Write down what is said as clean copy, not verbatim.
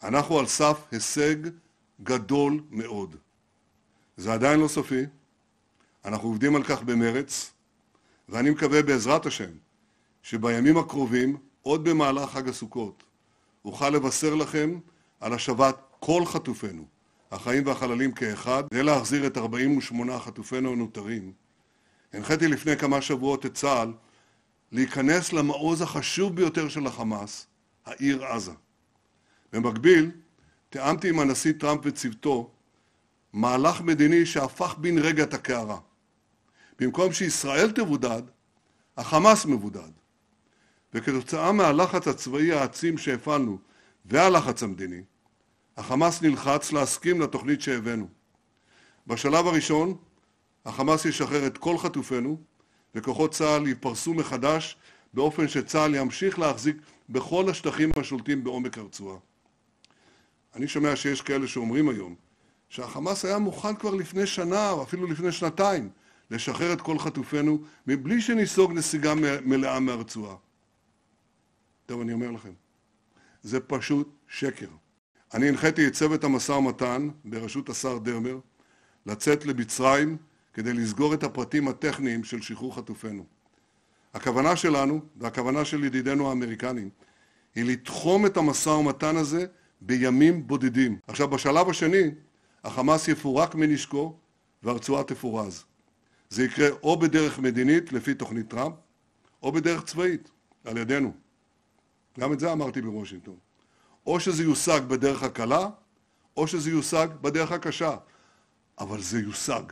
אנחנו על סף הישג גדול מאוד. זה עדיין לא סופי, אנחנו עובדים על כך במרץ, ואני מקווה בעזרת השם שבימים הקרובים, עוד במהלך חג הסוכות, אוכל לבשר לכם על השבת כל חטופינו, החיים והחללים כאחד, כדי להחזיר את 48 חטופינו הנותרים. הנחיתי לפני כמה שבועות את צה"ל להיכנס למעוז החשוב ביותר של החמאס, העיר עזה. במקביל, תיאמתי עם הנשיא טראמפ וצוותו מהלך מדיני שהפך בן רגע את הקערה. במקום שישראל תבודד, החמאס מבודד. וכתוצאה מהלחץ הצבאי העצים שהפעלנו והלחץ המדיני, החמאס נלחץ להסכים לתוכנית שהבאנו. בשלב הראשון, החמאס ישחרר את כל חטופינו, וכוחות צה"ל ייפרסו מחדש באופן שצה"ל ימשיך להחזיק בכל השטחים השולטים בעומק הרצועה. אני שומע שיש כאלה שאומרים היום שהחמאס היה מוכן כבר לפני שנה או אפילו לפני שנתיים לשחרר את כל חטופינו מבלי שניסוג נסיגה מלאה מהרצועה. טוב, אני אומר לכם, זה פשוט שקר. אני הנחיתי את צוות המשא ומתן בראשות השר דרמר לצאת למצרים כדי לסגור את הפרטים הטכניים של שחרור חטופינו. הכוונה שלנו והכוונה של ידידינו האמריקנים היא לתחום את המשא ומתן הזה בימים בודדים. עכשיו, בשלב השני, החמאס יפורק מנשקו והרצועה תפורז. זה יקרה או בדרך מדינית לפי תוכנית טראמפ, או בדרך צבאית על ידינו. גם את זה אמרתי בוושינגטון. או שזה יושג בדרך הקלה, או שזה יושג בדרך הקשה. אבל זה יושג.